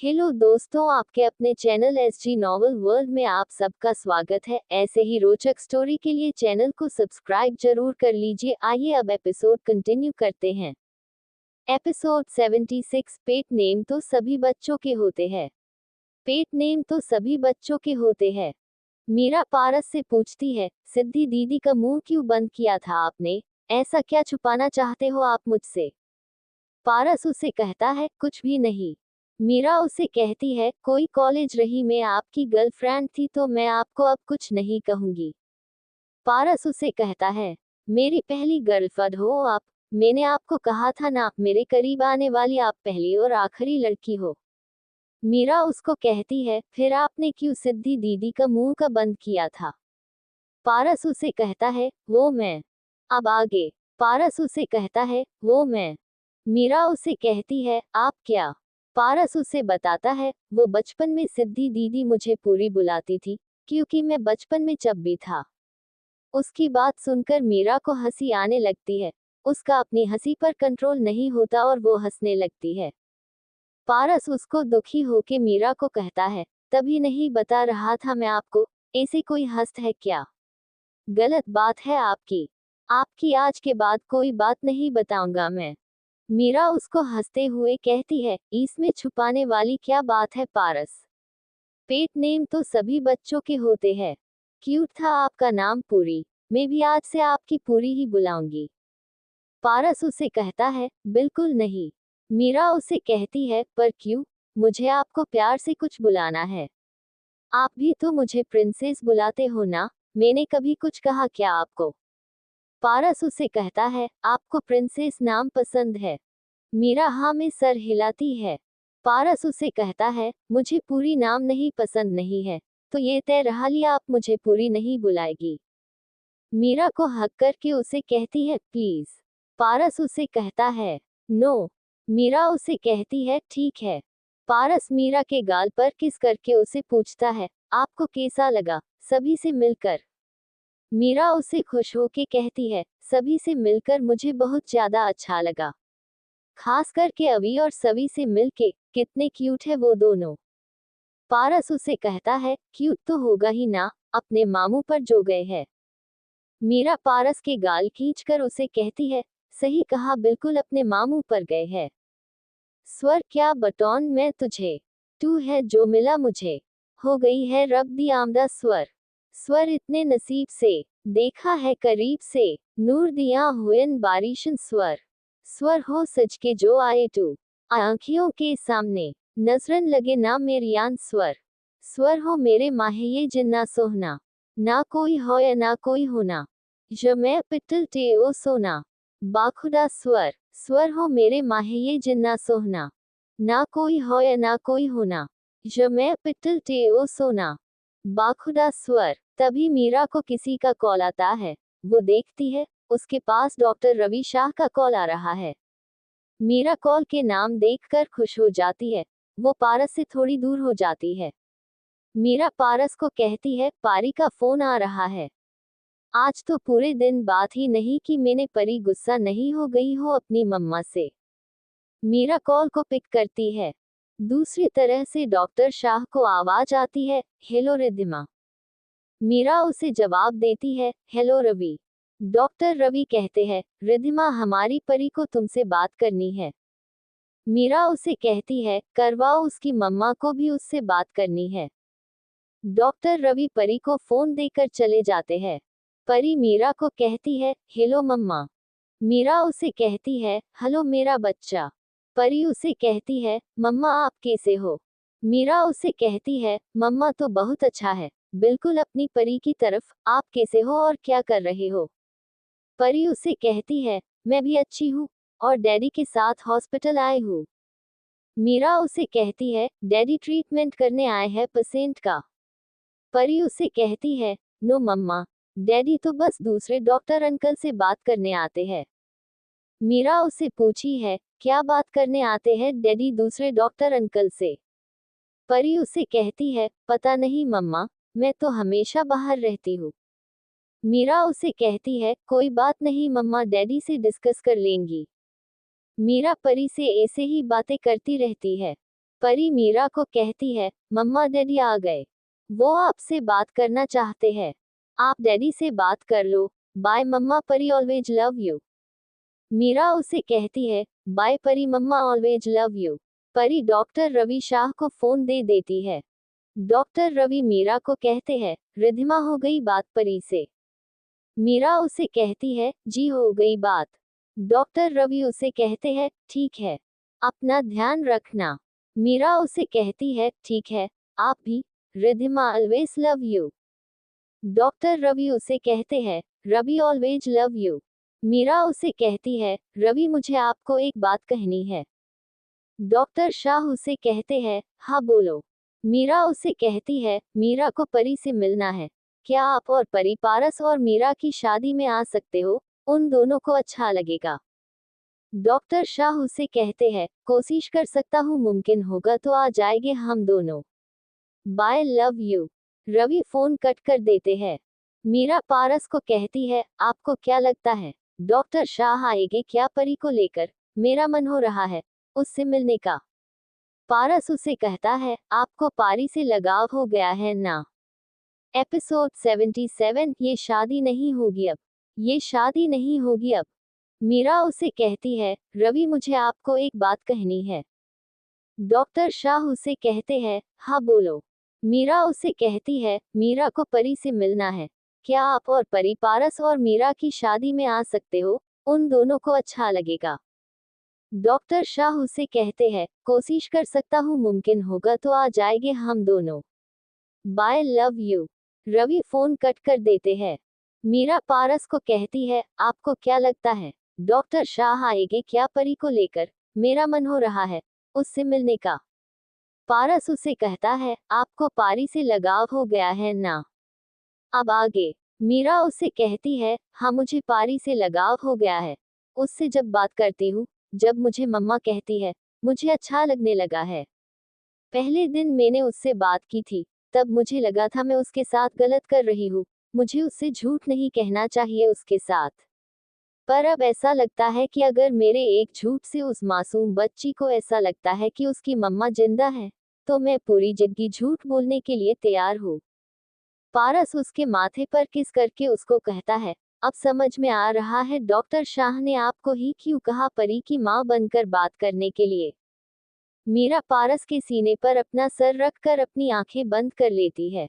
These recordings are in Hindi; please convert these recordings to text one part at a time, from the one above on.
हेलो दोस्तों, आपके अपने चैनल एसजी नॉवल वर्ल्ड में आप सबका स्वागत है। ऐसे ही रोचक स्टोरी के लिए चैनल को सब्सक्राइब जरूर कर लीजिए। आइए अब एपिसोड कंटिन्यू करते हैं। एपिसोड 76। पेट नेम तो सभी बच्चों के होते हैं। पेट नेम तो सभी बच्चों के होते हैं। मीरा पारस से पूछती है, सिद्धि दीदी का मुंह क्यों बंद किया था आपने? ऐसा क्या छुपाना चाहते हो आप मुझसे? पारस उसे कहता है, कुछ भी नहीं। मीरा उसे कहती है, कोई कॉलेज रही मैं आपकी गर्लफ्रेंड थी तो मैं आपको अब कुछ नहीं कहूंगी। पारस उसे कहता है, मेरी पहली गर्लफ्रेंड हो आप। मैंने आपको कहा था ना, मेरे करीब आने वाली आप पहली और आखिरी लड़की हो। मीरा उसको कहती है, फिर आपने क्यों सिद्धि दीदी का मुंह का बंद किया था? पारस उसे कहता है, वो मैं। अब आगे। पारस उसे कहता है, वो मैं। मीरा उसे कहती है, आप क्या? पारस उसे बताता है, वो बचपन में सिद्धि दीदी मुझे पूरी बुलाती थी, क्योंकि मैं बचपन में चब्बी था। उसकी बात सुनकर मीरा को हंसी आने लगती है। उसका अपनी हंसी पर कंट्रोल नहीं होता और वो हंसने लगती है। पारस उसको दुखी होके मीरा को कहता है, तभी नहीं बता रहा था मैं आपको, ऐसे कोई हंसता है क्या? गलत बात है आपकी। आपकी आज के बाद कोई बात नहीं बताऊंगा मैं। मीरा उसको हंसते हुए कहती है, इसमें छुपाने वाली क्या बात है पारस? पेट नेम तो सभी बच्चों के होते हैं। क्यूट था आपका नाम पूरी। मैं भी आज से आपकी पूरी ही बुलाऊंगी। पारस उसे कहता है, बिल्कुल नहीं। मीरा उसे कहती है, पर क्यों? मुझे आपको प्यार से कुछ बुलाना है। आप भी तो मुझे प्रिंसेस बुलाते हो ना। मैंने कभी कुछ कहा क्या आपको? पारस उसे कहता है, आपको प्रिंसेस नाम पसंद है? मीरा हाँ में सर हिलाती है। पारस उसे कहता है, मुझे पूरी नाम नहीं पसंद नहीं है, तो ये तय रहा लिया आप मुझे पूरी नहीं बुलाएगी। मीरा को हक करके उसे कहती है, प्लीज। पारस उसे कहता है, नो। मीरा उसे कहती है, ठीक है। पारस मीरा के गाल पर किस करके उसे पूछता है, आपको कैसा लगा सभी से मिलकर? मीरा उसे खुश होके कहती है, सभी से मिलकर मुझे बहुत ज्यादा अच्छा लगा। खास करके अवी और सवी से मिलके, कितने क्यूट है वो दोनों। पारस उसे कहता है, क्यूट तो होगा ही ना, अपने मामू पर जो गए हैं। मीरा पारस के गाल खींचकर उसे कहती है, सही कहा, बिल्कुल अपने मामू पर गए हैं। स्वर क्या बटौन मैं तुझे, तू है जो मिला मुझे, हो गई है रब दी आमदा स्वर। स्वर इतने नसीब से, देखा है करीब से, नूर दिया हुएन बारिशन स्वर। स्वर हो सज के जो आए तू, आंखियों के सामने, नजरन लगे ना मेरियान स्वर। स्वर हो मेरे माहे ये जिन्ना सोहना, ना कोई हो या ना कोई होना, जो मैं पिटल टे ओ सोना। बाखुदा स्वर। स्वर हो मेरे माहे ये जिन्ना सोहना, ना कोई हो या ना कोई होना, जो मैं पिटल टे ओ सोना। बाखुदा स्वर। तभी मीरा को किसी का कॉल आता है। वो देखती है, उसके पास डॉक्टर रवि शाह का कॉल आ रहा है। मीरा कॉल के नाम देखकर खुश हो जाती है। वो पारस से थोड़ी दूर हो जाती है। मीरा पारस को कहती है, पारी का फोन आ रहा है। आज तो पूरे दिन बात ही नहीं कि मैंने, परी गुस्सा नहीं हो गई हो अपनी मम्मा से? मीरा कॉल को पिक करती है। दूसरी तरह से डॉक्टर शाह को आवाज आती है, हेलो रिद्धिमा। मीरा उसे जवाब देती है, हेलो रवि। डॉक्टर रवि कहते हैं, रिद्धिमा हमारी परी को तुमसे बात करनी है। मीरा उसे कहती है, करवाओ, उसकी मम्मा को भी उससे बात करनी है। डॉक्टर रवि परी को फोन देकर चले जाते हैं। परी मीरा को कहती है, हेलो मम्मा। मीरा उसे कहती है, हेलो मेरा बच्चा। परी उसे कहती है, मम्मा आप कैसे हो? मीरा उसे कहती है, मम्मा तो बहुत अच्छा है, बिल्कुल अपनी परी की तरफ। आप कैसे हो और क्या कर रहे हो? परी उसे कहती है, मैं भी अच्छी हूँ, और डैडी के साथ हॉस्पिटल आए हूँ। मीरा उसे कहती है, डैडी ट्रीटमेंट करने आए हैं पेशेंट का। परी उसे कहती है, नो मम्मा, डैडी तो बस दूसरे डॉक्टर अंकल से बात करने आते हैं। मीरा उसे पूछी है, क्या बात करने आते हैं डैडी दूसरे डॉक्टर अंकल से? परी उसे कहती है, पता नहीं मम्मा, मैं तो हमेशा बाहर रहती हूँ। मीरा उसे कहती है, कोई बात नहीं मम्मा, डैडी से डिस्कस कर लेंगी। मीरा परी से ऐसे ही बातें करती रहती है। परी मीरा को कहती है, मम्मा डैडी आ गए। वो आपसे बात करना चाहते हैं। आप डैडी से बात कर लो। बाय मम्मा, परी ऑलवेज लव यू। मीरा उसे कहती है, बाय परी, मम्मा ऑलवेज लव यू। परी डॉक्टर रवि शाह को फोन दे देती है। डॉक्टर रवि मीरा को कहते हैं, रिद्धिमा हो गई बात परी से। मीरा उसे कहती है, जी हो गई बात। डॉक्टर रवि उसे कहते हैं, ठीक है, अपना ध्यान रखना। मीरा उसे कहती है, ठीक है, आप भी। Riddhima always love you. Doctor Ravi उसे कहते हैं, Ravi always love you. Meera उसे कहती है, रवि मुझे आपको एक बात कहनी है। डॉक्टर शाह उसे कहते हैं, हाँ बोलो। मीरा उसे कहती है, मीरा को परी से मिलना है। क्या आप और परी पारस और मीरा की शादी में आ सकते हो? उन दोनों को अच्छा लगेगा। डॉक्टर शाह उसे कहते हैं, कोशिश कर सकता हूँ, मुमकिन होगा तो आ जाएंगे हम दोनों। Bye love you. Ravi phone cut कर देते हैं। मीरा पारस को कहती है, आपको क्या लगता है डॉक्टर शाह आएंगे क्या परी को लेकर? मेरा मन हो रहा है उससे मिलने का। पारस उसे कहता है, आपको पारी से लगाव हो गया है ना? एपिसोड 77, ये शादी नहीं होगी अब। ये शादी नहीं होगी अब। मीरा उसे कहती है, रवि मुझे आपको एक बात कहनी है। डॉक्टर शाह उसे कहते हैं, हाँ बोलो। मीरा उसे कहती है, मीरा को परी से मिलना है। क्या आप और परी पारस और मीरा की शादी में आ सकते हो? उन दोनों को अच्छा लगेगा। डॉक्टर शाह उसे कहते हैं, कोशिश कर सकता हूँ, मुमकिन होगा तो आ जाएंगे हम दोनों। Bye love you. Ravi phone cut कर देते हैं। मीरा पारस को कहती है, आपको क्या लगता है डॉक्टर शाह आएंगे क्या परी को लेकर? मेरा मन हो रहा है उससे मिलने का। पारस उसे कहता है, आपको पारी से लगाव हो गया है ना? अब आगे। मीरा उसे कहती है, हाँ मुझे पारी से लगाव हो गया है। उससे जब बात करती हूँ, जब मुझे मम्मा कहती है, मुझे अच्छा लगने लगा है। पहले दिन मैंने उससे बात की थी, तब मुझे लगा था मैं उसके साथ गलत कर रही हूँ। मुझे उससे झूठ नहीं कहना चाहिए उसके साथ। पर अब ऐसा लगता है कि अगर मेरे एक झूठ से उस मासूम बच्ची को ऐसा लगता है कि उसकी मम्मा जिंदा है, तो मैं पूरी जिंदगी झूठ बोलने के लिए तैयार हूँ। पारस उसके माथे पर किस करके उसको कहता है, अब समझ में आ रहा है डॉक्टर शाह ने आपको ही क्यों कहा परी की माँ बनकर बात करने के लिए। मीरा पारस के सीने पर अपना सर रखकर अपनी आंखें बंद कर लेती है।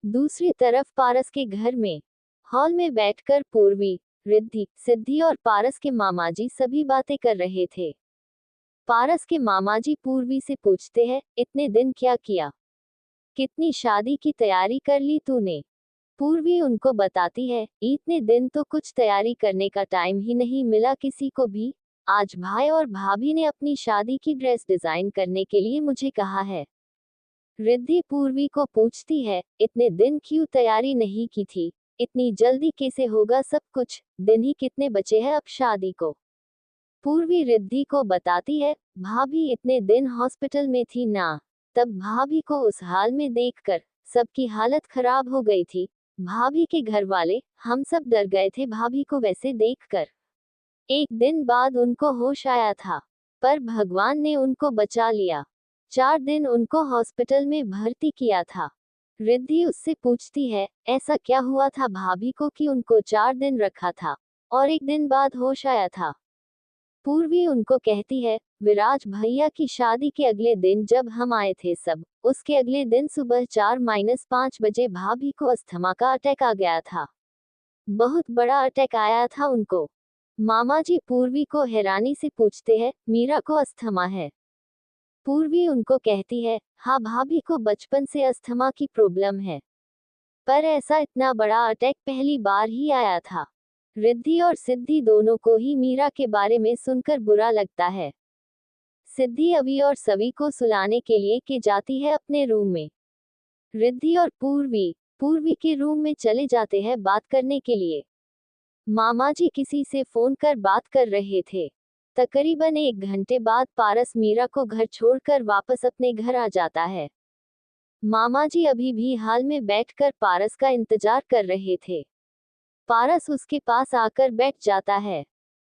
दूसरी तरफ पारस के घर में हॉल में बैठकर पूर्वी, रिद्धि, सिद्धि और पारस के मामाजी सभी बातें कर रहे थे। पारस के मामाजी पूर्वी से पूछते हैं, इतने दिन क्या किया? कितनी शादी की तैयारी कर ली तूने? पूर्वी उनको बताती है, इतने दिन तो कुछ तैयारी करने का टाइम ही नहीं मिला किसी को भी। आज भाई और भाभी ने अपनी शादी की ड्रेस डिजाइन करने के लिए मुझे कहा है। रिद्धि पूर्वी को पूछती है, इतने दिन क्यों तैयारी नहीं की थी? इतनी जल्दी कैसे होगा सब कुछ? दिन ही कितने बचे हैं अब शादी को? पूर्वी रिद्धि को बताती है, भाभी इतने दिन हॉस्पिटल में थी ना, तब भाभी को उस हाल में देखकर सबकी हालत खराब हो गई थी। भाभी के घर वाले, हम सब डर गए थे भाभी को वैसे देखकर। एक दिन बाद उनको होश आया था, पर भगवान ने उनको बचा लिया। 4 दिन उनको हॉस्पिटल में भर्ती किया था। रिद्धि उससे पूछती है, ऐसा क्या हुआ था भाभी को कि उनको 4 दिन रखा था और एक दिन बाद होश आया था? पूर्वी उनको कहती है, विराज भैया की शादी के अगले दिन जब हम आए थे सब, उसके अगले दिन सुबह 4-5 बजे भाभी को अस्थमा का अटैक आ गया था। बहुत बड़ा अटैक आया था उनको। मामा जी पूर्वी को हैरानी से पूछते हैं, मीरा को अस्थमा है? पूर्वी उनको कहती है, हाँ भाभी को बचपन से अस्थमा की प्रॉब्लम है, पर ऐसा इतना बड़ा अटैक पहली बार ही आया था। रिद्धि और सिद्धि दोनों को ही मीरा के बारे में सुनकर बुरा लगता है। सिद्धि अवि और सवी को सुलाने के लिए के जाती है अपने रूम में। रिद्धि और पूर्वी के रूम में चले जाते हैं बात करने के लिए। मामा जी किसी से फोन कर बात कर रहे थे। तकरीबन 1 घंटे बाद पारस मीरा को घर छोड़कर वापस अपने घर आ जाता है। मामा जी अभी भी हाल में बैठकर पारस का इंतजार कर रहे थे। पारस उसके पास आकर बैठ जाता है।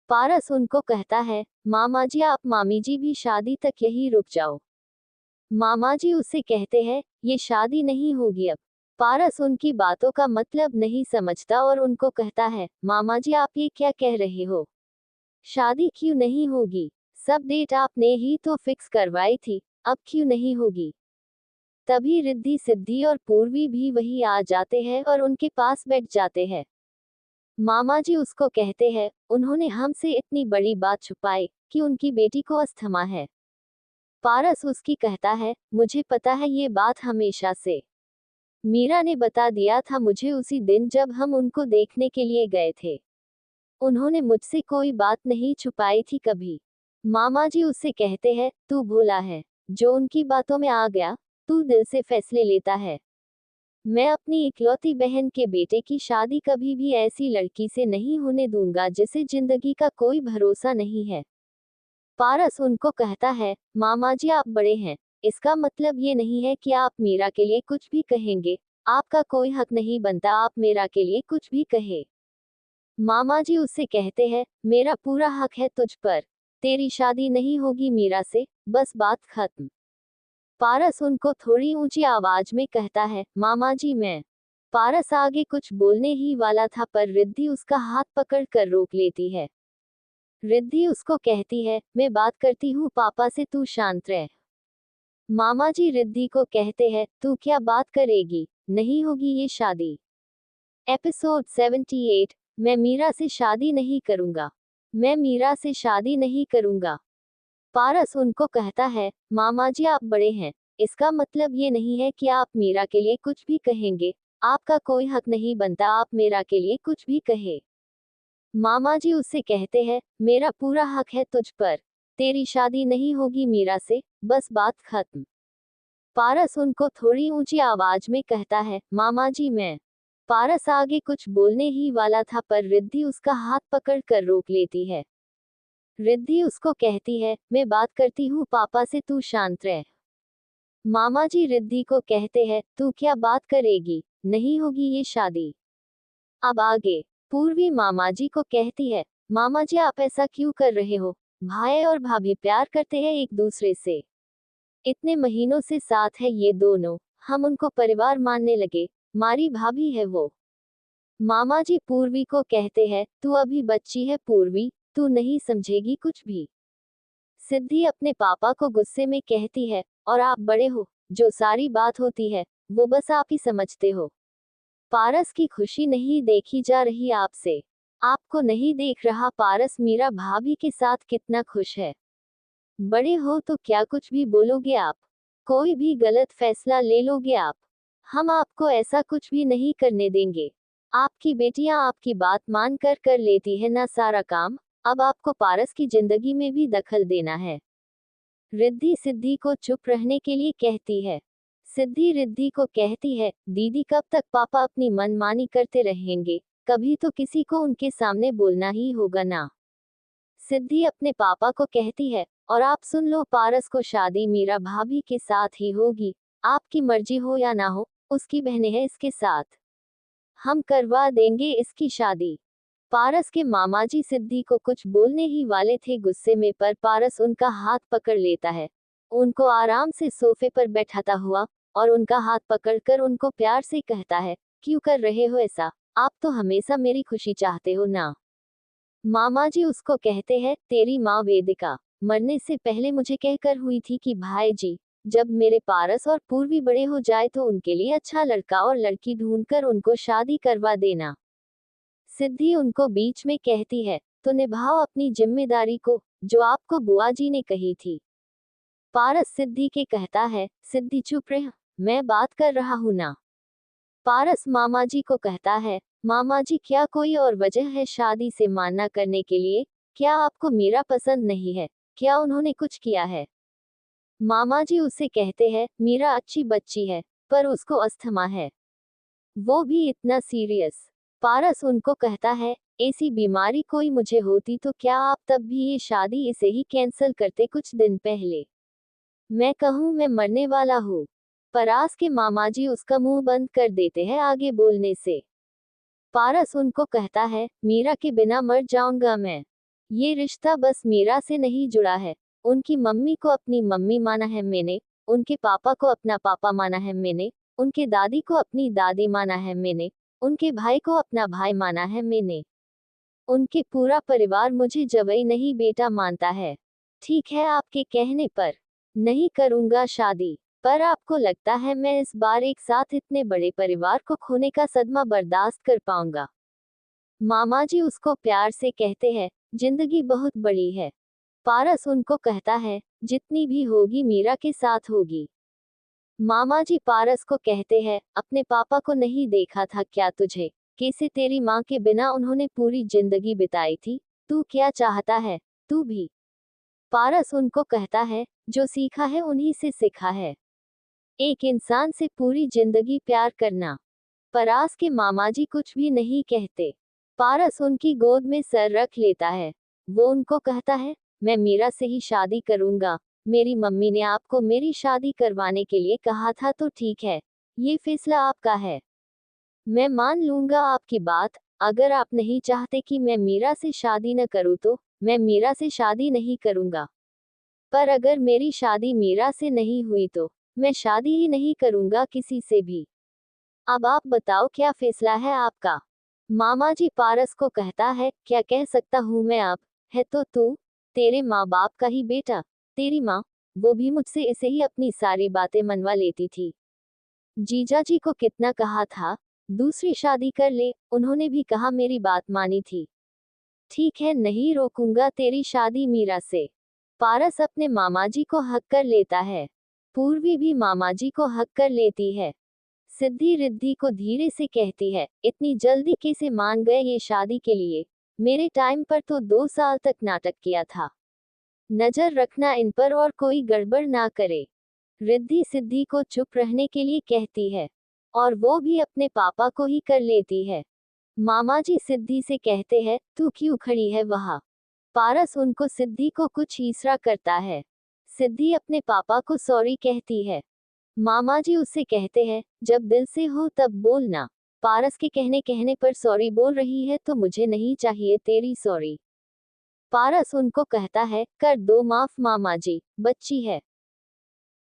पारस उनको कहता है, मामा जी आप मामी जी भी शादी तक यही रुक जाओ। मामा जी उससे कहते हैं, ये शादी नहीं होगी अब। पारस उनकी बातों का मतलब नहीं समझता और उनको कहता है, मामा जी आप ये क्या कह रहे हो? शादी क्यों नहीं होगी? सब डेट आपने ही तो फिक्स करवाई थी, अब क्यों नहीं होगी? तभी रिद्धि सिद्धि और पूर्वी भी वही आ जाते हैं और उनके पास बैठ जाते हैं। मामा जी उसको कहते हैं, उन्होंने हमसे इतनी बड़ी बात छुपाई कि उनकी बेटी को अस्थमा है। पारस उसकी कहता है, मुझे पता है ये बात हमेशा से। मीरा ने बता दिया था मुझे उसी दिन जब हम उनको देखने के लिए गए थे। उन्होंने मुझसे कोई बात नहीं छुपाई थी कभी। मामा जी उससे कहते हैं, तू भोला है, जो उनकी बातों में आ गया, तू दिल से फैसले लेता है। मैं अपनी इकलौती बहन के बेटे की शादी कभी भी ऐसी लड़की से नहीं होने दूंगा जिसे जिंदगी का कोई भरोसा नहीं है। पारस उनको कहता है, मामा जी आप बड़े हैं, इसका मतलब ये नहीं है कि आप मीरा के लिए कुछ भी कहेंगे। आपका कोई हक नहीं बनता आप मीरा के लिए कुछ भी कहे। मामा जी उससे कहते हैं, मेरा पूरा हक है तुझ पर। तेरी शादी नहीं होगी मीरा से, बस बात खत्म। पारस उनको थोड़ी ऊंची आवाज में कहता है, मामा जी मैं। पारस आगे कुछ बोलने ही वाला था पर रिद्धि उसका हाथ पकड़ कर रोक लेती है। रिद्धि उसको कहती है, मैं बात करती हूँ पापा से, तू शांत रह। मामा जी रिद्धि को कहते हैं, तू क्या बात करेगी, नहीं होगी ये शादी। एपिसोड 78। मैं मीरा से शादी नहीं करूंगा। मैं मीरा से शादी नहीं करूंगा। पारस उनको कहता है, मामा जी आप बड़े हैं, इसका मतलब ये नहीं है कि आप मीरा के लिए कुछ भी कहेंगे। आपका कोई हक नहीं बनता आप मीरा के लिए कुछ भी कहे। मामा जी उससे कहते हैं, मेरा पूरा हक है तुझ पर। तेरी शादी नहीं होगी मीरा से, बस बात खत्म। पारस उनको थोड़ी ऊंची आवाज में कहता है, मामा जी मैं। पारस आगे कुछ बोलने ही वाला था पर रिद्धि उसका हाथ पकड़ कर रोक लेती है। रिद्धि उसको कहती है, मैं बात करती हूँ पापा से, तू शांत रह। मामा जी रिद्धि को कहते हैं, तू क्या बात करेगी, नहीं होगी ये शादी। अब आगे पूर्वी मामा जी को कहती है, मामा जी आप ऐसा क्यों कर रहे हो? भाई और भाभी प्यार करते हैं एक दूसरे से। इतने महीनों से साथ है ये दोनों, हम उनको परिवार मानने लगे। मारी भाभी है वो। मामा जी पूर्वी को कहते हैं, तू अभी बच्ची है पूर्वी, तू नहीं समझेगी कुछ भी। सिद्धि अपने पापा को गुस्से में कहती है, और आप बड़े हो, जो सारी बात होती है वो बस आप ही समझते हो। पारस की खुशी नहीं देखी जा रही आपसे। आपको नहीं देख रहा पारस मीरा भाभी के साथ कितना खुश है। बड़े हो तो क्या कुछ भी बोलोगे आप? कोई भी गलत फैसला ले लोगे आप? हम आपको ऐसा कुछ भी नहीं करने देंगे। आपकी बेटियां आपकी बात मान कर लेती है ना सारा काम। अब आपको पारस की जिंदगी में भी दखल देना है। रिद्धि सिद्धि को चुप रहने के लिए कहती है। सिद्धि रिद्धि को कहती है, दीदी कब तक पापा अपनी मनमानी करते रहेंगे? कभी तो किसी को उनके सामने बोलना ही होगा ना। सिद्धि अपने पापा को कहती है, और आप सुन लो पारस को शादी मीरा भाभी के साथ ही होगी। आपकी मर्जी हो या ना हो, उसकी बहनें हैं इसके साथ। हम करवा देंगे इसकी शादी। पारस के मामाजी सिद्धि को कुछ बोलने ही वाले थे गुस्से में पर पारस उनका हाथ पकड़ लेता है। उनको आराम से सोफे पर बैठाता हुआ और उनका हाथ पकड़कर उनको प्यार से कहता है, क्यों कर रहे हो ऐसा? आप तो हमेशा मेरी खुशी चाहते हो ना। मामाजी उसको कहते हैं, तेरी माँ वेदिका मरने से पहले मुझे कहकर हुई थी कि भाई जी, जब मेरे पारस और पूर्वी बड़े हो जाए तो उनके लिए अच्छा लड़का और लड़की ढूंढकर उनको शादी करवा देना। सिद्धि उनको बीच में कहती है, तो निभाओ अपनी जिम्मेदारी को, जो आपको बुआ जी ने कही थी। पारस सिद्धि के कहता है, सिद्धि चुप रह, मैं बात कर रहा हूं ना। पारस मामा जी को कहता है, मामा जी क्या कोई और वजह है शादी से माना करने के लिए? क्या आपको मीरा पसंद नहीं है? क्या उन्होंने कुछ किया है? मामा जी उसे कहते हैं, मीरा अच्छी बच्ची है, पर उसको अस्थमा है, वो भी इतना सीरियस। पारस उनको कहता है, ऐसी बीमारी कोई मुझे होती तो क्या आप तब भी ये शादी इसे ही कैंसिल करते कुछ दिन पहले? मैं कहूँ मैं मरने वाला हूँ। परास के मामाजी उसका मुंह बंद कर देते हैं आगे बोलने से। पारस उनको कहता है, मीरा के बिना मर जाऊंगा मैं। ये रिश्ता बस मीरा से नहीं जुड़ा है, उनकी मम्मी को अपनी मम्मी माना है मैंने, उनके पापा को अपना पापा माना है मैंने, उनके दादी को अपनी दादी माना है मैंने, उनके भाई को अपना भाई माना है मैंने। उनके पूरा परिवार मुझे जवई नहीं बेटा मानता है। ठीक है, आपके कहने पर नहीं करूंगा शादी, पर आपको लगता है मैं इस बार एक साथ इतने बड़े परिवार को खोने का सदमा बर्दाश्त कर पाऊंगा? मामा जी उसको प्यार से कहते हैं, जिंदगी बहुत बड़ी है। पारस उनको कहता है, जितनी भी होगी मीरा के साथ होगी। मामा जी पारस को कहते हैं, अपने पापा को नहीं देखा था क्या तुझे? कैसे तेरी माँ के बिना उन्होंने पूरी जिंदगी बिताई थी। तू क्या चाहता है? तू भी। पारस उनको कहता है, जो सीखा है उन्हीं से सीखा है। एक इंसान से पूरी जिंदगी प्यार करना। परास के मामाजी कुछ भी नहीं कहते। पारस उनकी गोद में सर रख लेता है। वो उनको कहता है, मैं मीरा से ही शादी करूंगा। मेरी मम्मी ने आपको मेरी शादी करवाने के लिए कहा था तो ठीक है, ये फैसला आपका है। मैं मान लूंगा आपकी बात। अगर आप नहीं चाहते कि मैं मीरा से शादी न करूं तो मैं मीरा से शादी नहीं करूंगा। पर अगर मेरी शादी मीरा से नहीं हुई तो मैं शादी ही नहीं करूंगा किसी से भी। अब आप बताओ क्या फैसला है आपका? मामा जी पारस को कहता है, क्या कह सकता हूँ मैं अब? है तो तू तेरे माँ बाप का ही बेटा। तेरी माँ, वो भी मुझसे इसे ही अपनी सारी बातें मनवा लेती थी। जीजा जी को कितना कहा था दूसरी शादी कर ले, उन्होंने भी कहा मेरी बात मानी थी। ठीक है, नहीं रोकूंगा तेरी शादी मीरा से। पारस अपने मामाजी को हक कर लेता है। पूर्वी भी मामाजी को हक कर लेती है। सिद्धि रिद्धि को धीरे से कहती है, इतनी जल्दी कैसे मान गए ये शादी के लिए? मेरे टाइम पर तो 2 साल तक नाटक किया था। नजर रखना इन पर और कोई गड़बड़ ना करे। रिद्धि सिद्धि को चुप रहने के लिए कहती है, और वो भी अपने पापा को ही कर लेती है। मामा जी सिद्धि से कहते हैं, तू क्यों खड़ी है वहाँ? पारस उनको सिद्धि को कुछ ईसरा करता है। सिद्धि अपने पापा को सॉरी कहती है। मामा जी उससे कहते हैं, जब दिल से हो तब बोलना। पारस के कहने पर सॉरी बोल रही है तो मुझे नहीं चाहिए तेरी सॉरी। पारस उनको कहता है, कर दो माफ मामा जी, बच्ची है।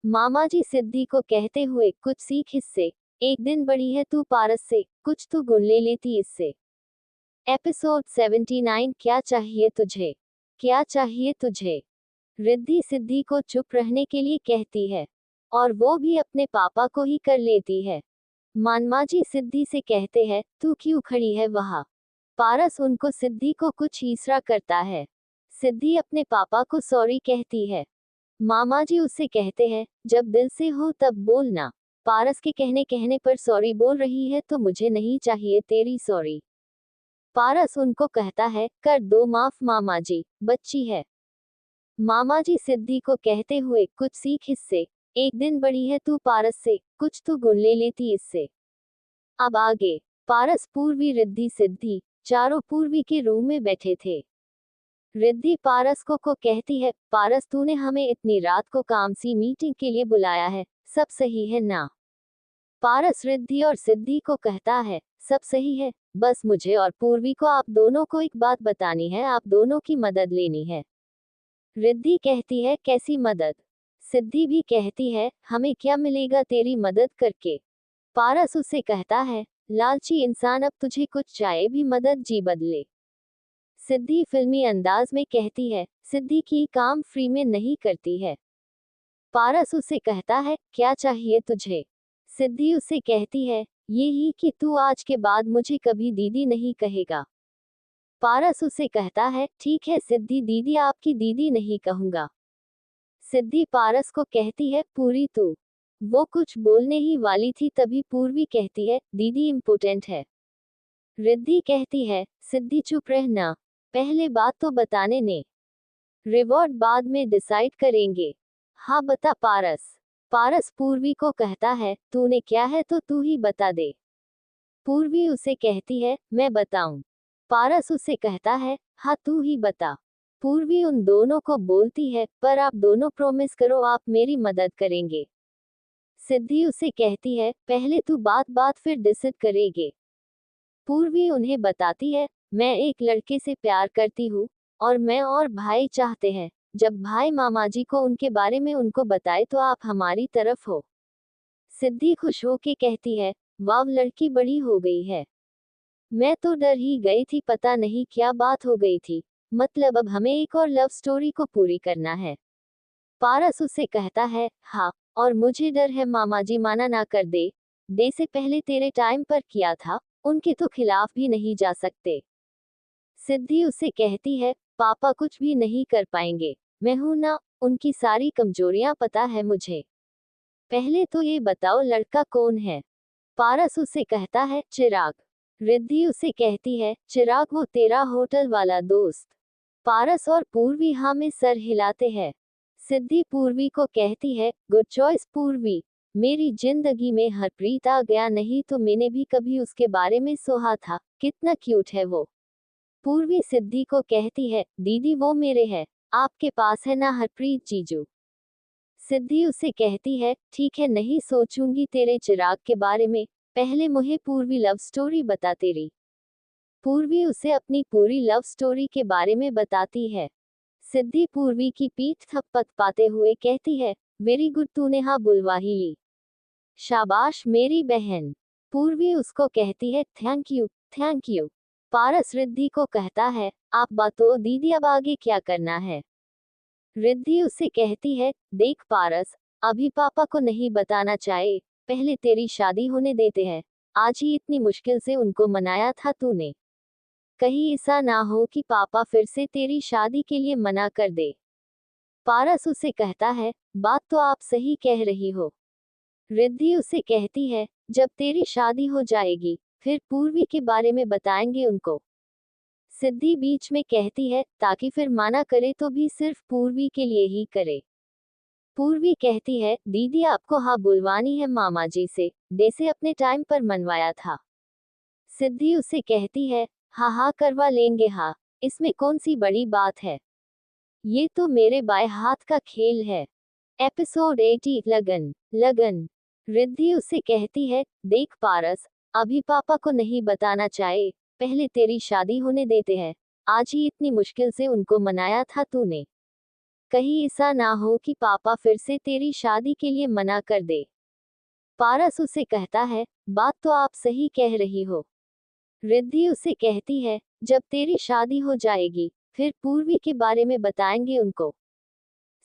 मामा जी सिद्धि को कहते हुए, कुछ सीख इससे। एक दिन बड़ी है तू पारस से, कुछ तो गुण ले लेती इससे। एपिसोड 79 क्या चाहिए तुझे? क्या चाहिए तुझे? रिद्धि सिद्धि को चुप रहने के लिए कहती है, और वो भी अपने पापा को ही कर लेती है। मानमा जी सिद्धि से कहते हैं, तू क्यों खड़ी है वहाँ? पारस उनको सिद्धि को कुछ ईसरा करता है। सिद्धि अपने पापा को सॉरी कहती है। मामा जी उससे कहते हैं, जब दिल से हो तब बोलना। पारस के कहने पर सॉरी बोल रही है तो मुझे नहीं चाहिए तेरी सॉरी। पारस उनको कहता है, कर दो माफ मामा जी, बच्ची है। मामा जी सिद्धि को कहते हुए, कुछ सीख इससे। एक दिन बड़ी है तू पारस से, कुछ तो गुण ले लेती इससे। अब आगे। पारस पूर्वी रिद्धि सिद्धि चारों पूर्वी के रूम में बैठे थे। रिद्धि पारस को कहती है, पारस तूने हमें इतनी रात को काम सी मीटिंग के लिए बुलाया है, सब सही है ना? पारस रिद्धि और सिद्धि को कहता है, सब सही है, बस मुझे और पूर्वी को आप दोनों को एक बात बतानी है, आप दोनों की मदद लेनी है। रिद्धि कहती है, कैसी मदद? सिद्धि भी कहती है, हमें क्या मिलेगा तेरी मदद करके? पारस उससे कहता है, लालची इंसान अब तुझे कुछ चाहे भी मदद जी बदले। सिद्धि फिल्मी अंदाज में कहती है, सिद्धि की काम फ्री में नहीं करती है। पारस उसे कहता है, क्या चाहिए तुझे? सिद्धि उसे कहती है, ये ही कि तू आज के बाद मुझे कभी दीदी नहीं कहेगा। पारस उसे कहता है, ठीक है सिद्धि दीदी, आपकी दीदी नहीं कहूंगा। सिद्धि पारस को कहती है, पूरी तू। वो कुछ बोलने ही वाली थी तभी पूर्वी कहती है, दीदी इम्पोर्टेंट है। रिद्धि कहती है, सिद्धि चुप रहना, पहले बात तो बताने ने। रिवॉर्ड बाद में डिसाइड करेंगे। हाँ बता पारस। पारस पूर्वी को कहता है, तूने क्या है तो तू ही बता दे। पूर्वी उसे कहती है, मैं बताऊं? पारस उसे कहता है, हाँ तू ही बता। पूर्वी उन दोनों को बोलती है, पर आप दोनों प्रॉमिस करो आप मेरी मदद करेंगे। सिद्धि उसे कहती है, पहले तू बात फिर डिसाइड करेंगे। पूर्वी उन्हें बताती है, मैं एक लड़के से प्यार करती हूँ, और मैं और भाई चाहते हैं, जब भाई मामा जी को उनके बारे में उनको बताए तो आप हमारी तरफ हो। सिद्धि खुश होके कहती है, वाव लड़की बड़ी हो गई है। मैं तो डर ही गई थी, पता नहीं क्या बात हो गई थी। मतलब अब हमें एक और लव स्टोरी को पूरी करना है। पारस उससे कहता है, हाँ, और मुझे डर है मामा जी माना ना कर दे से पहले तेरे टाइम पर किया था, उनके तो खिलाफ भी नहीं जा सकते। सिद्धि उससे कहती है, पापा कुछ भी नहीं कर पाएंगे, मैं हूं ना, उनकी सारी कमजोरियां पता है मुझे। पहले तो ये बताओ लड़का कौन है। पारस उससे कहता है, चिराग। रिद्धि उसे कहती है, चिराग वो तेरा होटल वाला दोस्त। पारस और पूर्वी हाँ में सर हिलाते हैं। सिद्धि पूर्वी को कहती है, गुड चॉइस पूर्वी। मेरी जिंदगी में हरप्रीत आ गया, नहीं तो मैंने भी कभी उसके बारे में सोहा था, कितना क्यूट है वो। पूर्वी सिद्धि को कहती है, दीदी वो मेरे है, आपके पास है ना हरप्रीत जीजू। सिद्धि उसे कहती है, ठीक है नहीं सोचूंगी तेरे चिराग के बारे में, पहले मुझे पूर्वी लव स्टोरी बता तेरी। पूर्वी उसे अपनी पूरी लव स्टोरी के बारे में बताती है। सिद्धि पूर्वी की पीठ थपथपाते हुए कहती है, वेरी गुड, तूने हाँ बुलवा ही ली। शाबाश मेरी बहन। पूर्वी उसको कहती है, थैंक यू थैंक यू। पारस रिद्धि को कहता है, आप बातो दीदी अब आगे क्या करना है। रिद्धि उसे कहती है, देख पारस, अभी पापा को नहीं बताना चाहे, पहले तेरी शादी होने देते हैं। आज ही इतनी मुश्किल से उनको मनाया था तूने, कहीं ऐसा ना हो कि पापा फिर से तेरी शादी के लिए मना कर दे। पारस उसे कहता है, बात तो आप सही कह रही हो। रिद्धि उसे कहती है, जब तेरी शादी हो जाएगी फिर पूर्वी के बारे में बताएंगे उनको। सिद्धि बीच में कहती है, ताकि फिर माना करे तो भी सिर्फ पूर्वी के लिए ही करे। पूर्वी कहती है, दीदी आपको हाँ बुलवानी है मामा जी से, जैसे अपने टाइम पर मनवाया था। सिद्धि उसे कहती है, हाँ हाँ करवा लेंगे हाँ, इसमें कौन सी बड़ी बात है, ये तो मेरे बाएं हाथ का खेल है। एपिसोड 80 लगन। लगन। रिद्धि उसे कहती है, देख पारस, अभी पापा को नहीं बताना चाहे, पहले तेरी शादी होने देते हैं। आज ही इतनी मुश्किल से उनको मनाया था तूने, कहीं ऐसा ना हो कि पापा फिर से तेरी शादी के लिए मना कर दे। पारस उसे कहता है, बात तो आप सही कह रही हो। रिद्धि उसे कहती है, जब तेरी शादी हो जाएगी फिर पूर्वी के बारे में बताएंगे उनको।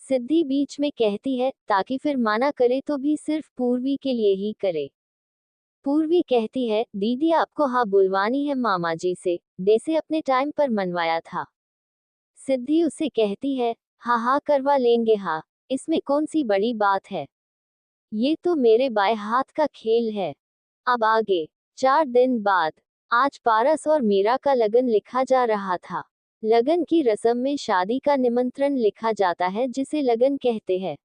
सिद्धि बीच में कहती है, ताकि फिर माना करे तो भी सिर्फ पूर्वी के लिए ही करे। पूर्वी कहती है, दीदी आपको हाँ बुलवानी है मामा जी से, जैसे अपने टाइम पर मनवाया था। सिद्धि उसे कहती है, हाँ हाँ करवा लेंगे हाँ, इसमें कौन सी बड़ी बात है, ये तो मेरे बाएं हाथ का खेल है। अब आगे। 4 दिन बाद। आज पारस और मीरा का लगन लिखा जा रहा था। लगन की रस्म में शादी का निमंत्रण लिखा जाता है जिसे लगन कहते हैं।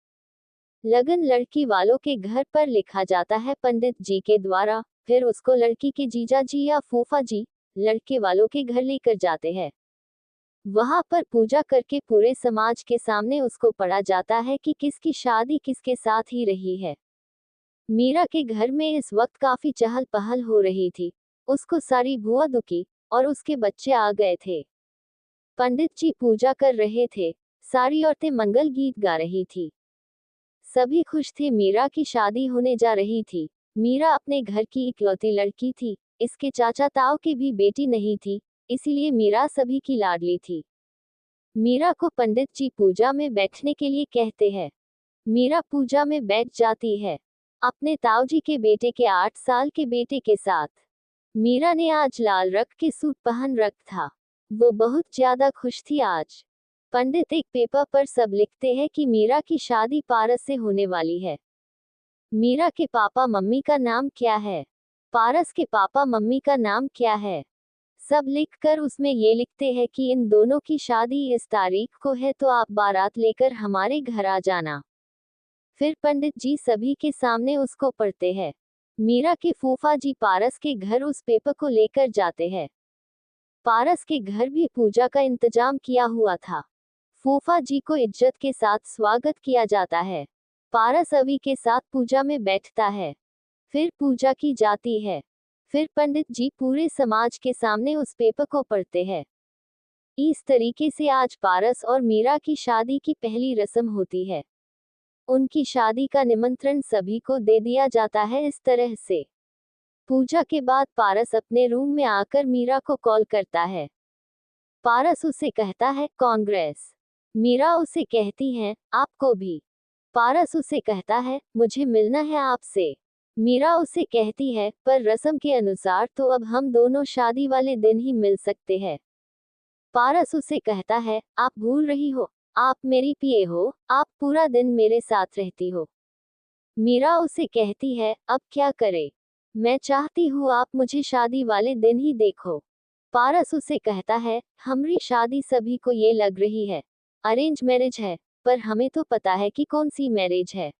लगन लड़की वालों के घर पर लिखा जाता है पंडित जी के द्वारा, फिर उसको लड़की के जीजा जी या फूफा जी लड़के वालों के घर लेकर जाते हैं। वहां पर पूजा करके पूरे समाज के सामने उसको पढ़ा जाता है कि किसकी शादी किसके साथ ही रही है। मीरा के घर में इस वक्त काफी चहल पहल हो रही थी, उसको सारी बुआ दुखी और उसके बच्चे आ गए थे। पंडित जी पूजा कर रहे थे, सारी औरतें मंगल गीत गा रही थी, सभी खुश थे, मीरा की शादी होने जा रही थी। मीरा अपने घर की इकलौती लड़की थी, इसके चाचा ताऊ की भी बेटी नहीं थी, इसीलिए मीरा सभी की लाडली थी। मीरा को पंडित जी पूजा में बैठने के लिए कहते हैं। मीरा पूजा में बैठ जाती है, अपने ताऊजी के बेटे के 8 साल के बेटे के साथ। मीरा ने आज लाल रंग के सूट पहन रखा था, वो बहुत ज्यादा खुश थी आज। पंडित एक पेपर पर सब लिखते हैं कि मीरा की शादी पारस से होने वाली है। मीरा के पापा मम्मी का नाम क्या है, पारस के पापा मम्मी का नाम क्या है, सब लिखकर उसमें ये लिखते हैं कि इन दोनों की शादी इस तारीख को है, तो आप बारात लेकर हमारे घर आ जाना। फिर पंडित जी सभी के सामने उसको पढ़ते हैं। मीरा के फूफा जी पारस के घर उस पेपर को लेकर जाते हैं। पारस के घर भी पूजा का इंतजाम किया हुआ था। फूफा जी को इज्जत के साथ स्वागत किया जाता है। पारस अवी के साथ पूजा में बैठता है, फिर पूजा की जाती है। फिर पंडित जी पूरे समाज के सामने उस पेपर को पढ़ते हैं। इस तरीके से आज पारस और मीरा की शादी की पहली रस्म होती है। उनकी शादी का निमंत्रण सभी को दे दिया जाता है इस तरह से। पूजा के बाद पारस अपने रूम में आकर मीरा को कॉल करता है। पारस उसे कहता है कांग्रेस। मीरा उसे कहती है आपको भी। पारस उसे कहता है मुझे मिलना है आपसे। मीरा उसे कहती है पर रस्म के अनुसार तो अब हम दोनों शादी वाले दिन ही मिल सकते हैं। पारस उसे कहता है आप भूल रही हो, आप मेरी पिए हो, आप पूरा दिन मेरे साथ रहती हो। मीरा उसे कहती है अब क्या करे, मैं चाहती हूँ आप मुझे शादी वाले दिन ही देखो। पारस उसे कहता है हमारी शादी सभी को ये लग रही है अरेंज मैरिज है, पर हमें तो पता है कि कौन सी मैरिज है।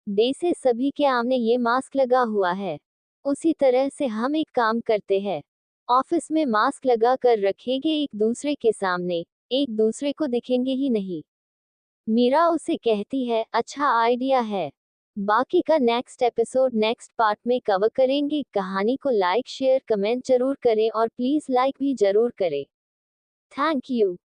डे से सभी के आमने ये मास्क लगा हुआ है। उसी तरह से हम एक काम करते हैं, ऑफिस में मास्क लगा कर रखेंगे एक दूसरे के सामने, एक दूसरे को दिखेंगे ही नहीं। मीरा उसे कहती है अच्छा आइडिया है। बाकी का नेक्स्ट एपिसोड नेक्स्ट पार्ट में कवर करेंगे। कहानी को लाइक शेयर कमेंट जरूर करें और प्लीज लाइक भी जरूर करें। Thank you.